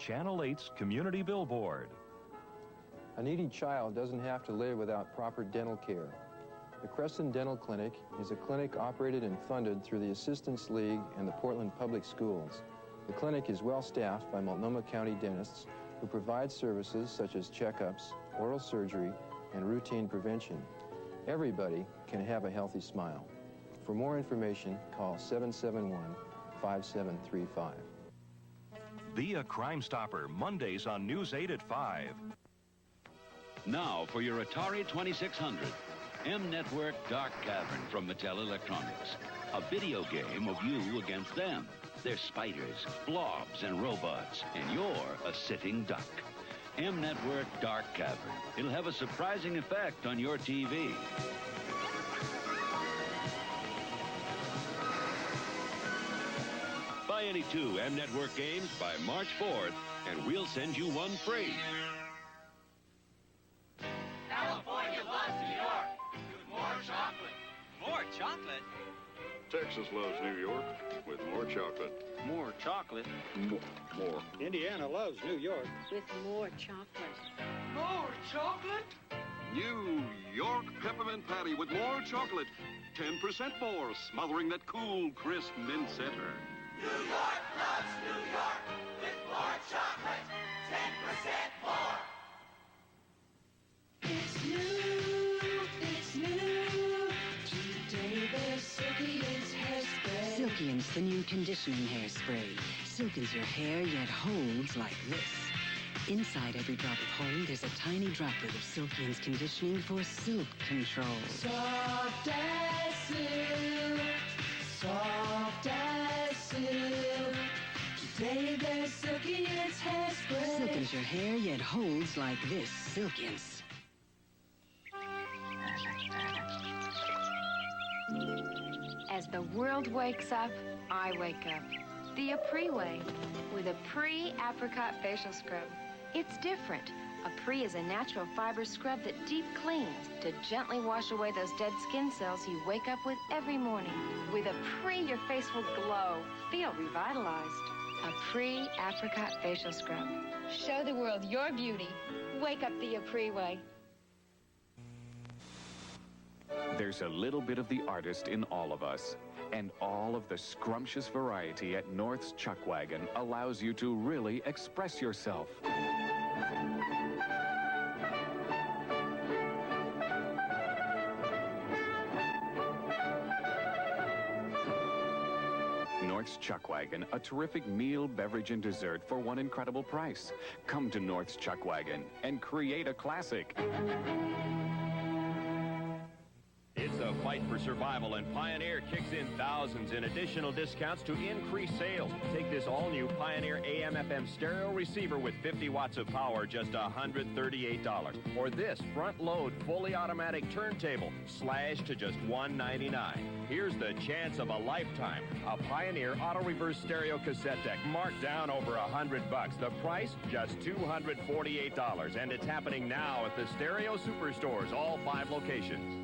Channel 8's Community Billboard. A needy child doesn't have to live without proper dental care. The Crescent Dental Clinic is a clinic operated and funded through the Assistance League and the Portland Public Schools. The clinic is well staffed by Multnomah County dentists who provide services such as checkups, oral surgery, and routine prevention. Everybody can have a healthy smile. For more information, call 771-5735. Be a Crime Stopper, Mondays on News 8 at 5. Now for your Atari 2600. M-Network Dark Cavern from Mattel Electronics. A video game of you against them. They're spiders, blobs, and robots, and you're a sitting duck. M-Network Dark Cavern. It'll have a surprising effect on your TV. Buy any 2 M-Network games by March 4th, and we'll send you one free. California loves New York with more chocolate. More chocolate? Texas loves New York with more chocolate. More chocolate? More. Indiana loves New York with more chocolate. More chocolate? New York Peppermint Patty with more chocolate. 10% more, smothering that cool, crisp mint center. New York loves New York with more chocolate. 10% more. It's new. Today there's Silkience hairspray. Silkience, the new conditioning hairspray. Silkens your hair, yet holds like this. Inside every drop of hold, there's a tiny droplet of Silkience conditioning for silk control. Soft as silk. Soft as silk. Today there's Silkience hairspray. Silkens your hair, yet holds like this. Silkience. As the world wakes up, I wake up. The Appri way, with Appri Apricot Facial Scrub. It's different. Appri is a natural fiber scrub that deep cleans to gently wash away those dead skin cells you wake up with every morning. With Appri, your face will glow, feel revitalized. Appri Apricot Facial Scrub. Show the world your beauty. Wake up the Appri way. There's a little bit of the artist in all of us, and all of the scrumptious variety at North's Chuckwagon allows you to really express yourself. North's Chuckwagon, a terrific meal, beverage, and dessert for one incredible price. Come to North's Chuckwagon and create a classic. It's a fight for survival, and Pioneer kicks in thousands in additional discounts to increase sales. Take this all-new Pioneer AM/FM stereo receiver with 50 watts of power, just $138. Or this front-load, fully automatic turntable, slashed to just $199. Here's the chance of a lifetime. A Pioneer auto-reverse stereo cassette deck, marked down over $100. The price, just $248. And it's happening now at the Stereo Superstores, all 5 locations.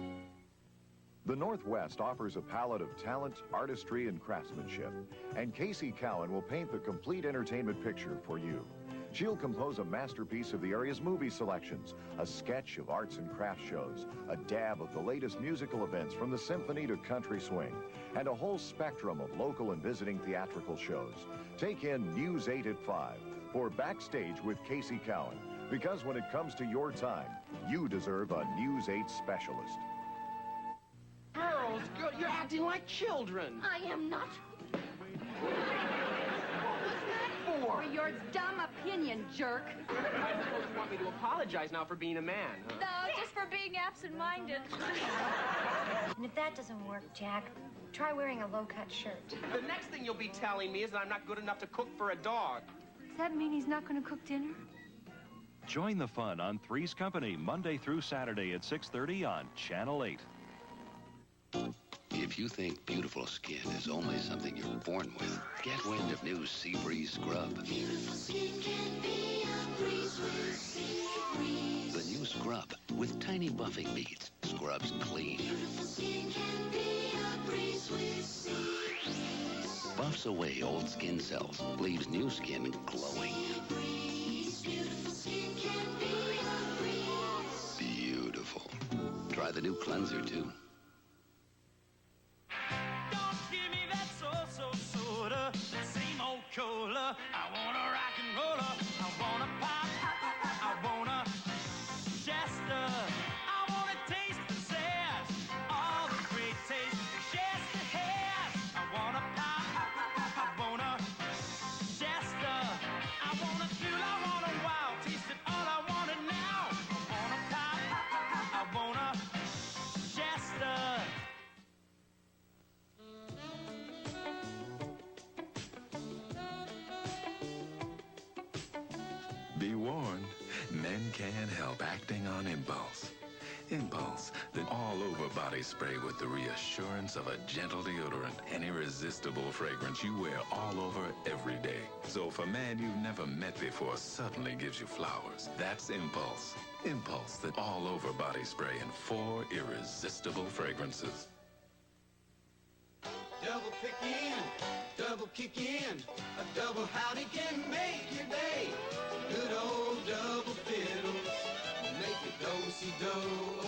The Northwest offers a palette of talent, artistry, and craftsmanship. And Casey Cowan will paint the complete entertainment picture for you. She'll compose a masterpiece of the area's movie selections, a sketch of arts and crafts shows, a dab of the latest musical events from the symphony to country swing, and a whole spectrum of local and visiting theatrical shows. Take in News 8 at 5 for Backstage with Casey Cowan. Because when it comes to your time, you deserve a News 8 specialist. Girls, you're acting like children. I am not. What was that for? For your dumb opinion, jerk. I suppose you want me to apologize now for being a man, huh? No, just for being absent-minded. And if that doesn't work, Jack, try wearing a low-cut shirt. The next thing you'll be telling me is that I'm not good enough to cook for a dog. Does that mean he's not going to cook dinner? Join the fun on Three's Company, Monday through Saturday at 6:30 on Channel 8. If you think beautiful skin is only something you're born with, get wind of new Sea Breeze Scrub. Beautiful skin can be a breeze with Sea Breeze. The new scrub with tiny buffing beads scrubs clean. Beautiful skin can be a breeze with Sea Breeze. buffs away old skin cells, leaves new skin glowing. Beautiful. Try the new cleanser, too. Don't give me that soda, that same old cola. I want a rock and roller. I want a pop. I want a Shasta. I want to taste the sass. All the great taste Shasta has. I want a pop. I want a Shasta. I want a thrill. I want a wow. Taste it all. I want it now. I want a pop. I want a Shasta. Be warned, men can't help acting on impulse. Impulse, the all-over body spray with the reassurance of a gentle deodorant, an irresistible fragrance you wear all over every day. So if a man you've never met before suddenly gives you flowers, that's Impulse. Impulse, the all-over body spray in 4 irresistible fragrances. Double pick in, double kick in, a double howdy can make your day. Good old double fiddles make it do-si-do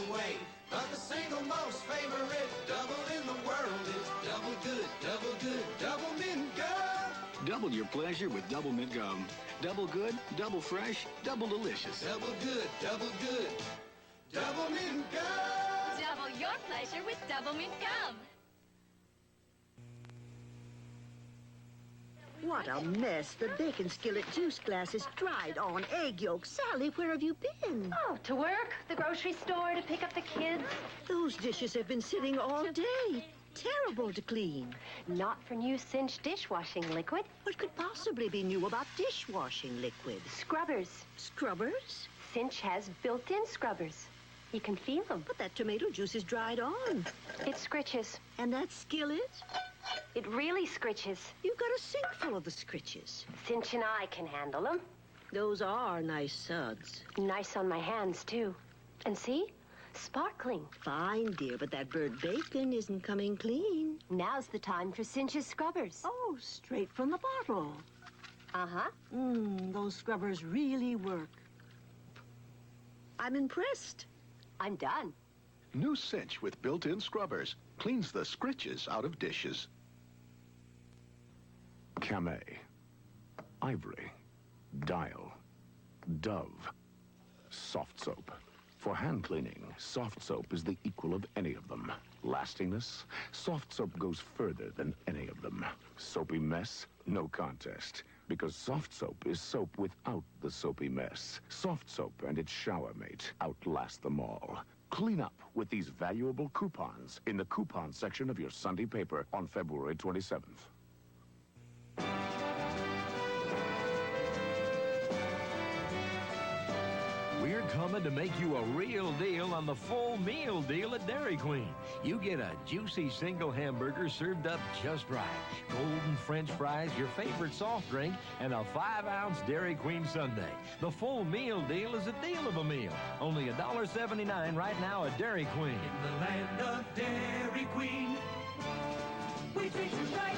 away. But the single most favorite double in the world is double good, Doublemint gum. Double your pleasure with Doublemint gum. Double good, double fresh, double delicious. Double good, Doublemint gum. Double your pleasure with Doublemint gum. What a mess. The bacon skillet juice glass is dried on egg yolk. Sally, where have you been? Oh, to work, the grocery store, to pick up the kids. Those dishes have been sitting all day. Terrible to clean. Not for new Cincg dishwashing liquid. What could possibly be new about dishwashing liquid? Scrubbers. Scrubbers? Cincg has built-in scrubbers. You can feel them. But that tomato juice is dried on. It scritches. And that skillet? It really scritches. You've got a sink full of the scritches. Cincg and I can handle them. Those are nice suds. Nice on my hands, too. And see? Sparkling. Fine, dear, but that burnt bacon isn't coming clean. Now's the time for Cincg's scrubbers. Oh, straight from the bottle. Uh-huh. Those scrubbers really work. I'm impressed. I'm done. New Cincg with built-in scrubbers cleans the scritches out of dishes. Camay, Ivory, Dial, Dove, Soft Soap. For hand cleaning, Soft Soap is the equal of any of them. Lastingness, Soft Soap goes further than any of them. Soapy mess, no contest. Because Soft Soap is soap without the soapy mess. Soft Soap and its shower mate outlast them all. Clean up with these valuable coupons in the coupon section of your Sunday paper on February 27th. We're coming to make you a real deal on the full meal deal at Dairy Queen. You get a juicy single hamburger served up just right. Golden French fries, your favorite soft drink, and a 5-ounce Dairy Queen sundae. The full meal deal is a deal of a meal. Only $1.79 right now at Dairy Queen. In the land of Dairy Queen, we treat you right.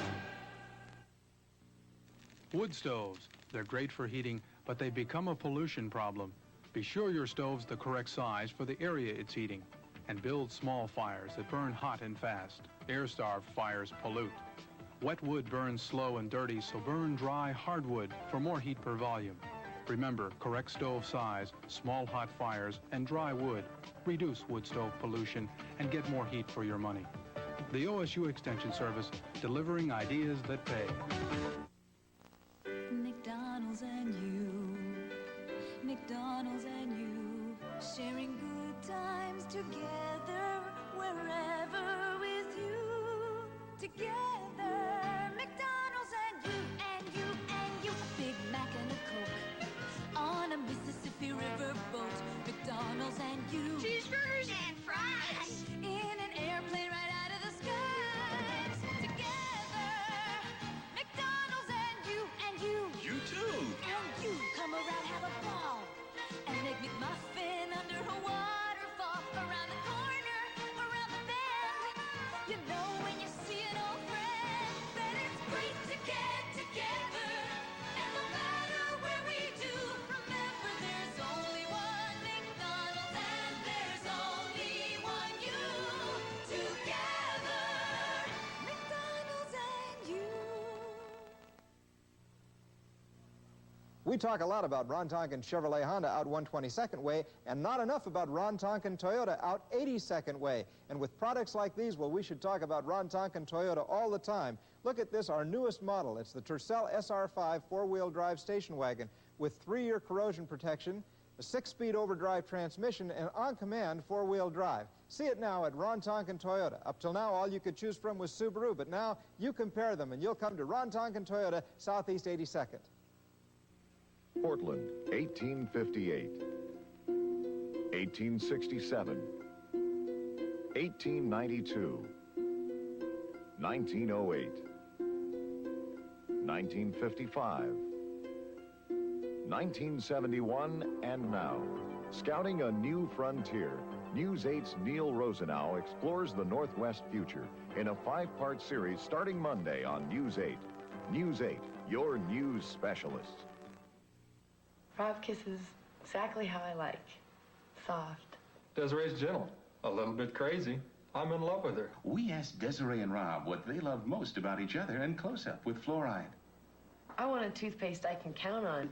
Wood stoves. They're great for heating, but they become a pollution problem. Be sure your stove's the correct size for the area it's heating. And build small fires that burn hot and fast. Air-starved fires pollute. Wet wood burns slow and dirty, so burn dry hardwood for more heat per volume. Remember, correct stove size, small hot fires, and dry wood. Reduce wood stove pollution and get more heat for your money. The OSU Extension Service, delivering ideas that pay. McDonald's and you, McDonald's and you, sharing good times together, wherever with you, together. McDonald's and you, and you, and you, Big Mac and a Coke, on a Mississippi River boat. McDonald's and you, cheeseburgers and fries, in an airplane right out of the skies, together. McDonald's We talk a lot about Ron Tonkin Chevrolet Honda out 122nd way, and not enough about Ron Tonkin Toyota out 82nd way. And with products like these, well, we should talk about Ron Tonkin Toyota all the time. Look at this, our newest model. It's the Tercel SR5 four-wheel drive station wagon with 3-year corrosion protection, a 6-speed overdrive transmission, and on-command four-wheel drive. See it now at Ron Tonkin Toyota. Up till now, all you could choose from was Subaru, but now you compare them, and you'll come to Ron Tonkin Toyota, Southeast 82nd. Portland, 1858, 1867, 1892, 1908, 1955, 1971, and now. Scouting a new frontier, News 8's Neil Rosenau explores the Northwest future in a 5-part series starting Monday on News 8. News 8, your news specialist. Rob kisses exactly how I like. Soft. Desiree's gentle, a little bit crazy. I'm in love with her. We asked Desiree and Rob what they loved most about each other in Close-Up with Fluoride. I want a toothpaste I can count on.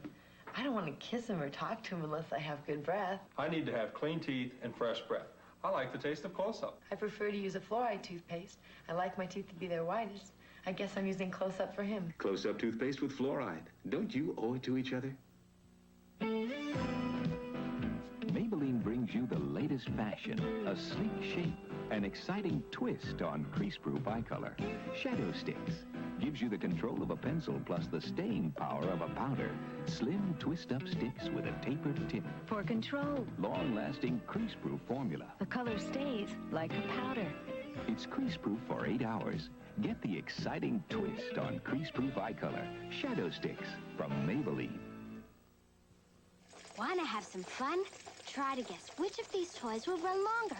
I don't want to kiss him or talk to him unless I have good breath. I need to have clean teeth and fresh breath. I like the taste of Close-Up. I prefer to use a fluoride toothpaste. I like my teeth to be their whitest. I guess I'm using Close-Up for him. Close-Up toothpaste with Fluoride. Don't you owe it to each other? Maybelline brings you the latest fashion, a sleek shape, an exciting twist on crease-proof eye color. Shadow Sticks gives you the control of a pencil plus the staying power of a powder. Slim twist-up sticks with a tapered tip. For control. Long-lasting crease-proof formula. The color stays like a powder. It's crease-proof for 8 hours. Get the exciting twist on crease-proof eye color. Shadow Sticks from Maybelline. Want to have some fun? Try to guess which of these toys will run longer.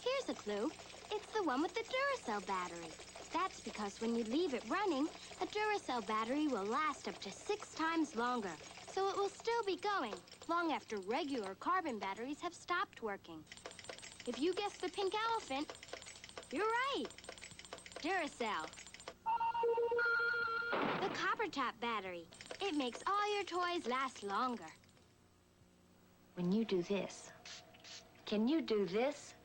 Here's a clue. It's the one with the Duracell battery. That's because when you leave it running, a Duracell battery will last up to 6 times longer. So it will still be going, long after regular carbon batteries have stopped working. If you guessed the pink elephant, you're right. Duracell. The copper top battery. It makes all your toys last longer. When you do this, can you do this?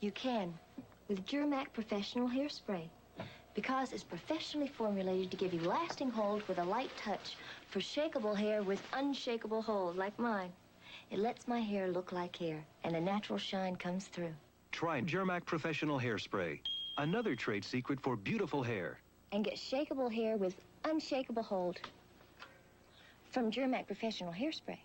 You can, with Jhirmack Professional Hairspray. Because it's professionally formulated to give you lasting hold with a light touch for shakeable hair with unshakable hold, like mine. It lets my hair look like hair, and a natural shine comes through. Try Jhirmack Professional Hairspray, another trade secret for beautiful hair. And get shakeable hair with unshakable hold from Jhirmack Professional Hairspray.